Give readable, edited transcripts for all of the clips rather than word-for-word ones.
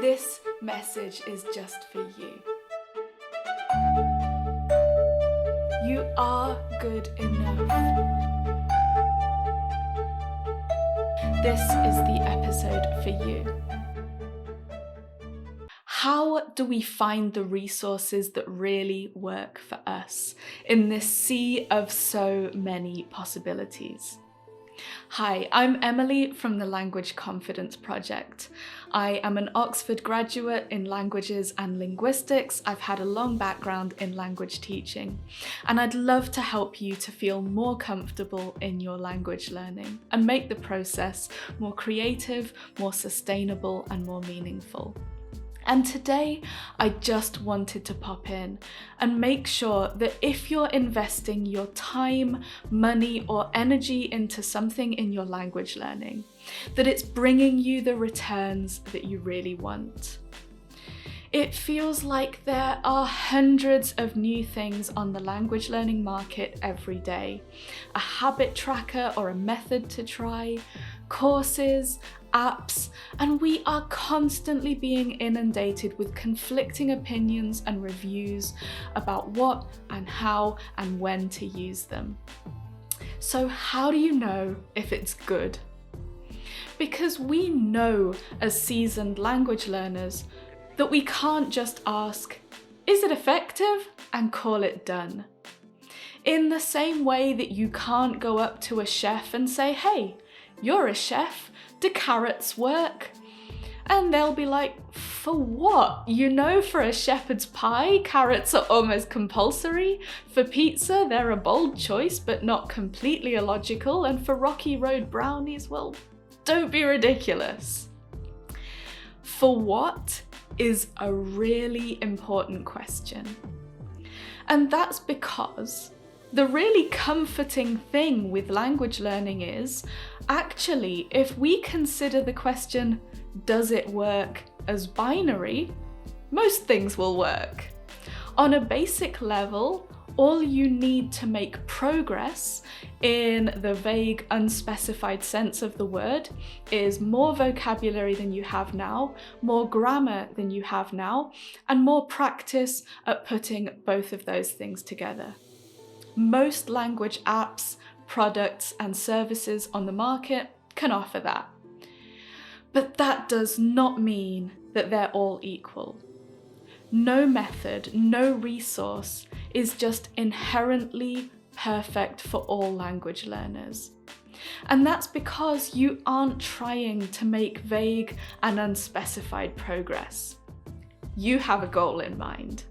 This message is just for you. You are good enough. This is the episode for you. How do we find the resources that really work for us in this sea of so many possibilities? Hi, I'm Emily from the Language Confidence Project. I am an Oxford graduate in languages and linguistics. I've had a long background in language teaching, and I'd love to help you to feel more comfortable in your language learning and make the process more creative, more sustainable, and more meaningful. And today, I just wanted to pop in and make sure that if you're investing your time, money, or energy into something in your language learning, that it's bringing you the returns that you really want. It feels like there are hundreds of new things on the language learning market every day. A habit tracker or a method to try, courses, apps, and we are constantly being inundated with conflicting opinions and reviews about what and how and when to use them. So how do you know if it's good? Because we know as seasoned language learners that we can't just ask, is it effective? And call it done. In the same way that you can't go up to a chef and say, hey, you're a chef, do carrots work? And they'll be like, for what? You know, for a shepherd's pie, carrots are almost compulsory. For pizza, they're a bold choice, but not completely illogical. And for Rocky Road brownies, well, don't be ridiculous. For what is a really important question. And that's because the really comforting thing with language learning is, actually, if we consider the question, does it work, as binary, most things will work. On a basic level, all you need to make progress in the vague, unspecified sense of the word is more vocabulary than you have now, more grammar than you have now, and more practice at putting both of those things together. Most language apps, products, and services on the market can offer that. But that does not mean that they're all equal. No method, no resource is just inherently perfect for all language learners. And that's because you aren't trying to make vague and unspecified progress. You have a goal in mind.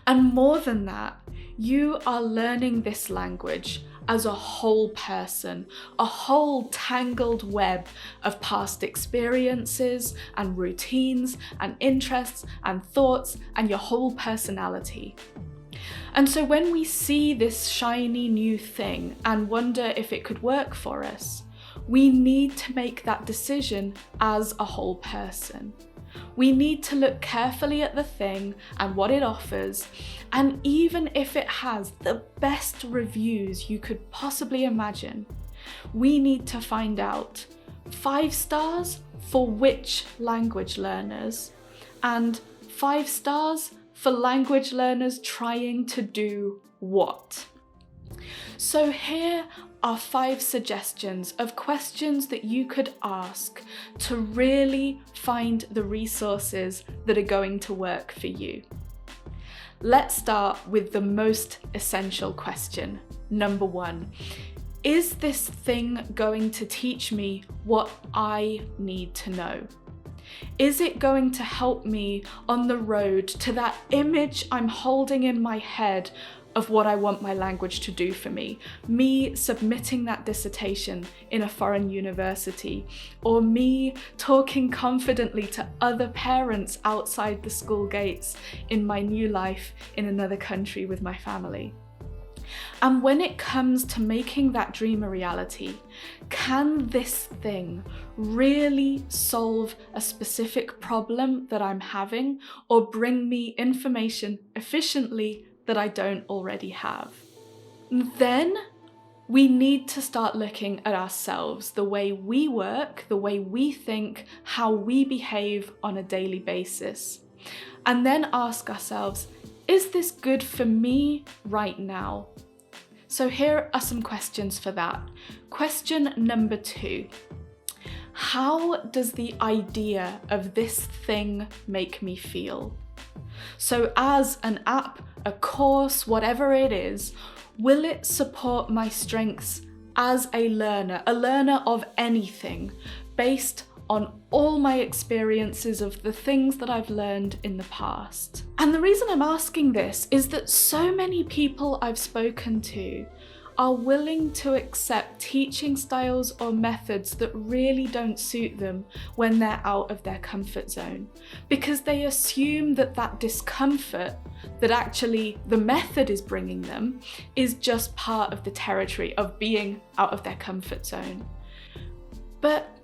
And more than that, you are learning this language as a whole person, a whole tangled web of past experiences and routines and interests and thoughts and your whole personality. And so when we see this shiny new thing and wonder if it could work for us, we need to make that decision as a whole person. We need to look carefully at the thing and what it offers, and even if it has the best reviews you could possibly imagine, we need to find out 5 stars for which language learners, and 5 stars for language learners trying to do what. So here are 5 suggestions of questions that you could ask to really find the resources that are going to work for you. Let's start with the most essential question. Number 1, is this thing going to teach me what I need to know? Is it going to help me on the road to that image I'm holding in my head of what I want my language to do for me submitting that dissertation in a foreign university, or me talking confidently to other parents outside the school gates in my new life in another country with my family? And when it comes to making that dream a reality, can this thing really solve a specific problem that I'm having, or bring me information efficiently that I don't already have? Then We need to start looking at ourselves, the way we work, the way we think, how we behave on a daily basis. And then ask ourselves, is this good for me right now? So here are some questions for that. Question number 2. How does the idea of this thing make me feel? So as an app, a course, whatever it is, will it support my strengths as a learner of anything, based on all my experiences of the things that I've learned in the past? And the reason I'm asking this is that so many people I've spoken to are willing to accept teaching styles or methods that really don't suit them when they're out of their comfort zone, because they assume that that discomfort that actually the method is bringing them is just part of the territory of being out of their comfort zone. But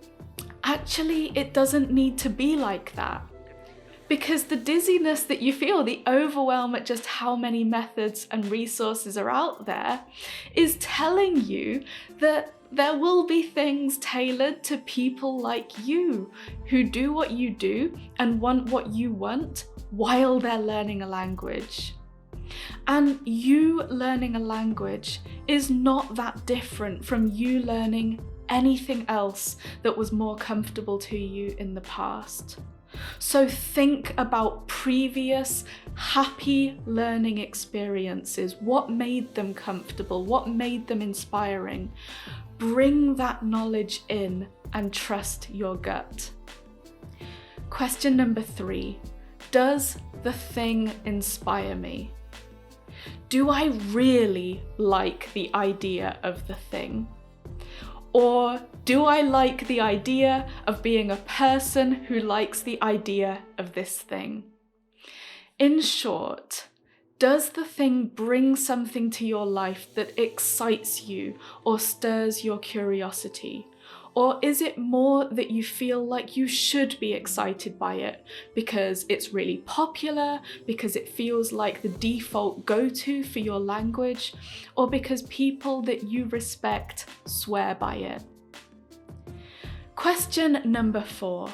actually, it doesn't need to be like that. Because the dizziness that you feel, the overwhelm at just how many methods and resources are out there, is telling you that there will be things tailored to people like you, who do what you do and want what you want while they're learning a language. And you learning a language is not that different from you learning anything else that was more comfortable to you in the past. So think about previous happy learning experiences. What made them comfortable? What made them inspiring? Bring that knowledge in and trust your gut. Question number 3. Does the thing inspire me? Do I really like the idea of the thing? Or do I like the idea of being a person who likes the idea of this thing? In short, does the thing bring something to your life that excites you or stirs your curiosity? Or is it more that you feel like you should be excited by it because it's really popular, because it feels like the default go-to for your language, or because people that you respect swear by it? Question number 4.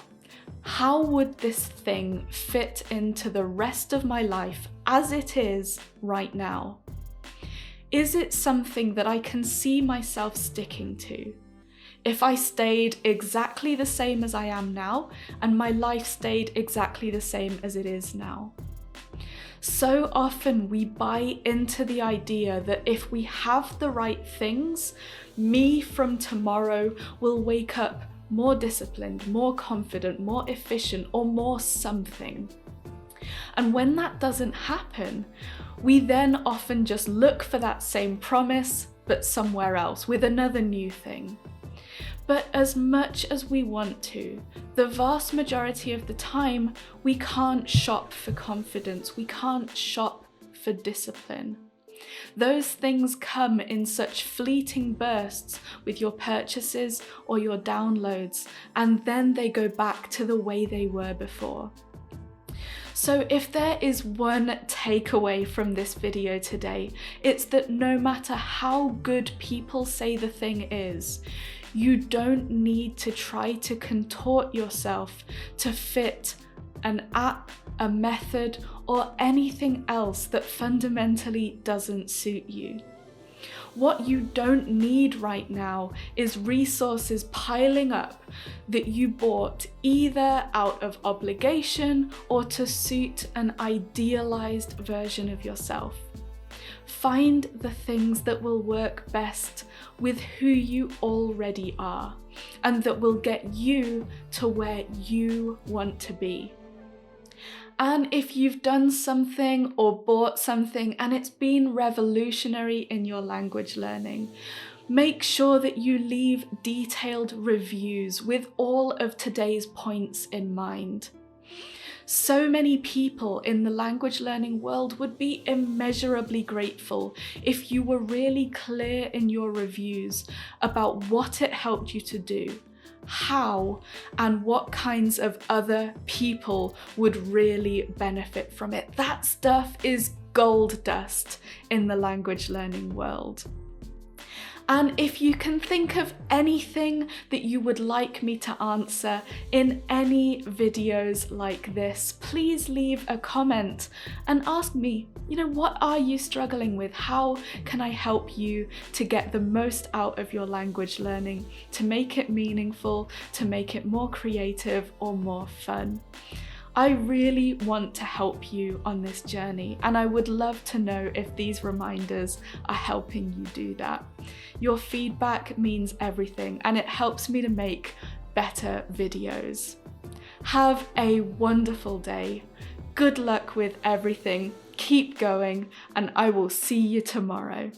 How would this thing fit into the rest of my life as it is right now? Is it something that I can see myself sticking to? If I stayed exactly the same as I am now, and my life stayed exactly the same as it is now. So often we buy into the idea that if we have the right things, me from tomorrow will wake up more disciplined, more confident, more efficient, or more something. And when that doesn't happen, we then often just look for that same promise, but somewhere else, with another new thing. But as much as we want to, the vast majority of the time, we can't shop for confidence, we can't shop for discipline. Those things come in such fleeting bursts with your purchases or your downloads, and then they go back to the way they were before. So if there is one takeaway from this video today, it's that no matter how good people say the thing is, you don't need to try to contort yourself to fit an app, a method, or anything else that fundamentally doesn't suit you. What you don't need right now is resources piling up that you bought either out of obligation or to suit an idealized version of yourself. Find the things that will work best with who you already are and that will get you to where you want to be. And if you've done something or bought something and it's been revolutionary in your language learning, make sure that you leave detailed reviews with all of today's points in mind. So many people in the language learning world would be immeasurably grateful if you were really clear in your reviews about what it helped you to do, how, and what kinds of other people would really benefit from it. That stuff is gold dust in the language learning world. And if you can think of anything that you would like me to answer in any videos like this, please leave a comment and ask me, what are you struggling with? How can I help you to get the most out of your language learning, to make it meaningful, to make it more creative or more fun? I really want to help you on this journey, and I would love to know if these reminders are helping you do that. Your feedback means everything, and it helps me to make better videos. Have a wonderful day. Good luck with everything. Keep going, and I will see you tomorrow.